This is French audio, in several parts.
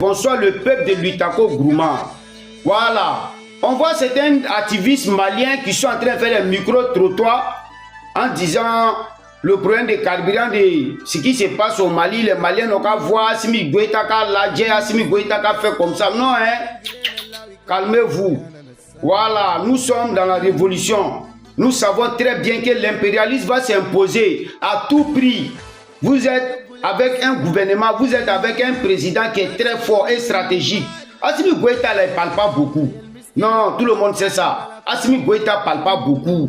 Bonsoir le peuple de Lutako Grouma. Voilà. On voit certains activistes maliens qui sont en train de faire un micro-trottoir en disant le problème de carburant de ce qui se passe au Mali. Les Maliens n'ont qu'à voir Assimi Goïta qu'à l'adjer, Assimi Goïta qu'à faire comme ça. Non, hein. Calmez-vous. Voilà. Nous sommes dans la révolution. Nous savons très bien que l'impérialisme va s'imposer à tout prix. Vous êtes avec un gouvernement, vous êtes avec un président qui est très fort et stratégique. Assimi Goïta ne parle pas beaucoup. Non, tout le monde sait ça. Assimi Goïta ne parle pas beaucoup.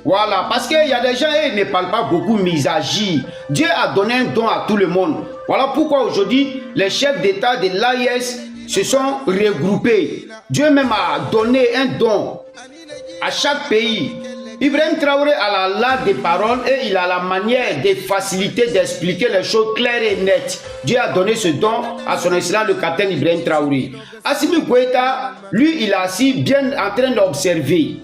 Voilà, parce qu'il y a des gens qui ne parlent pas beaucoup, mais ils agissent. Dieu a donné un don à tout le monde. Voilà pourquoi aujourd'hui, les chefs d'État de l'AIS se sont regroupés. Dieu même a donné un don à chaque pays. Ibrahim Traoré a l'art des paroles et il a la manière de faciliter, d'expliquer les choses claires et nettes. Dieu a donné ce don à son excellence le capitaine Ibrahim Traoré. Assimi Goïta, lui, il est assis bien en train d'observer.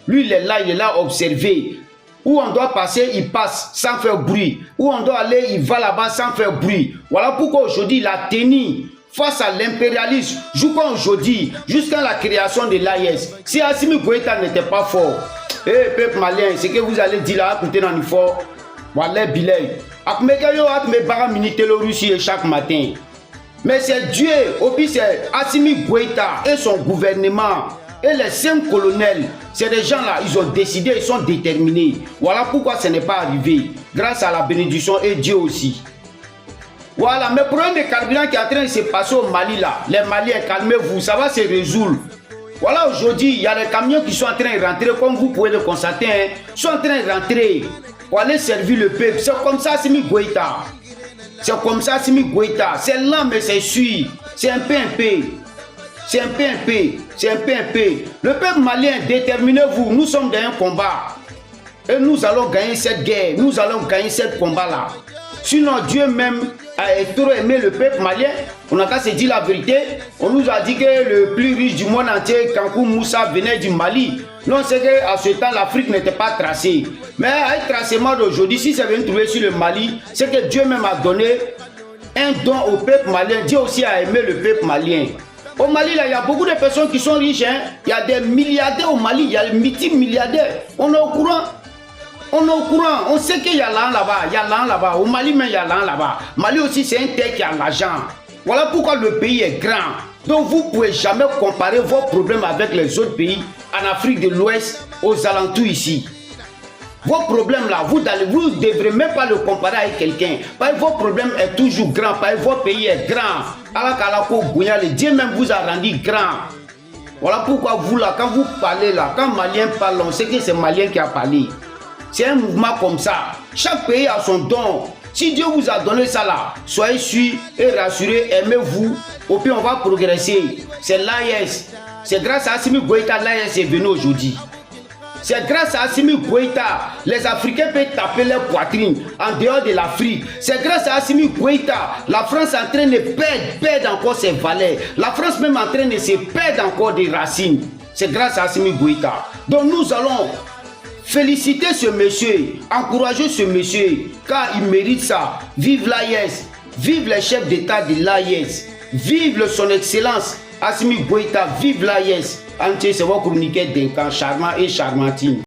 Lui, il est là à observer. Où on doit passer, il passe sans faire bruit. Où on doit aller, il va là-bas sans faire bruit. Voilà pourquoi aujourd'hui, il a tenu face à l'impérialisme, jusqu'à aujourd'hui, jusqu'à la création de l'AIS. Si Assimi Goïta n'était pas fort, peuple malien, ce que vous allez dire là, écoutez dans l'effort, voilà, bilay. Chaque matin. Mais c'est Dieu, au pire c'est Assimi Goïta et son gouvernement. Et les 5 colonels, c'est des gens là, ils ont décidé, ils sont déterminés. Voilà pourquoi ce n'est pas arrivé. Grâce à la bénédiction et Dieu aussi. Voilà, mais le problème de carburant qui est en train de se passer au Mali là, les Maliens, calmez-vous, ça va se résoudre. Voilà, aujourd'hui, il y a des camions qui sont en train de rentrer, comme vous pouvez le constater, hein, sont en train de rentrer pour aller servir le peuple. C'est comme ça, Assimi Goïta. C'est comme ça, Assimi Goïta. C'est lent, mais c'est sûr. C'est un peu. C'est un peu. Le peuple malien, déterminez-vous, nous sommes dans un combat. Et nous allons gagner cette guerre, nous allons gagner ce combat-là. Sinon, Dieu même a trop aimé le peuple malien. On n'a qu'à se dire la vérité. On nous a dit que le plus riche du monde entier, Kankou Moussa, venait du Mali. Non, c'est qu'à ce temps, l'Afrique n'était pas tracée. Mais avec le tracement d'aujourd'hui, si ça vient trouver sur le Mali, c'est que Dieu même a donné un don au peuple malien. Dieu aussi a aimé le peuple malien. Au Mali, là, il y a beaucoup de personnes qui sont riches. Hein. Il y a des milliardaires au Mali, il y a des multimilliardaires. On est au courant. On sait qu'il y a l'an là-bas, Au Mali, mais il y a l'an là-bas. Mali aussi, c'est un terre qui a l'argent. Voilà pourquoi le pays est grand. Donc, vous ne pouvez jamais comparer vos problèmes avec les autres pays en Afrique de l'Ouest, aux alentours ici. Vos problèmes là, vous ne devrez même pas le comparer avec quelqu'un. Parce que vos problèmes sont toujours grands, parce que votre pays est grand. Dieu même vous a rendu grand. Voilà pourquoi vous là, quand vous parlez là, quand Malien parle, on sait que c'est Malien qui a parlé. C'est un mouvement comme ça. Chaque pays a son don. Si Dieu vous a donné ça là, soyez sûrs et rassurés, aimez-vous. Au pire, on va progresser. C'est l'AIS. C'est grâce à Assimi Goïta l'AIS est venu aujourd'hui. C'est grâce à Assimi Goïta, les Africains peuvent taper leur poitrine en dehors de l'Afrique. C'est grâce à Assimi Goïta, la France est en train de perdre encore ses valeurs. La France même en train de se perdre encore des racines. C'est grâce à Assimi Goïta. Donc nous allons féliciter ce monsieur, encourager ce monsieur, car il mérite ça. Vive l'AIS, vive les chefs d'État de l'AIS, vive son excellence Assimi Goïta, vive l'AIS. Entier, c'est votre chroniqueur d'un camp charmant et charmantine.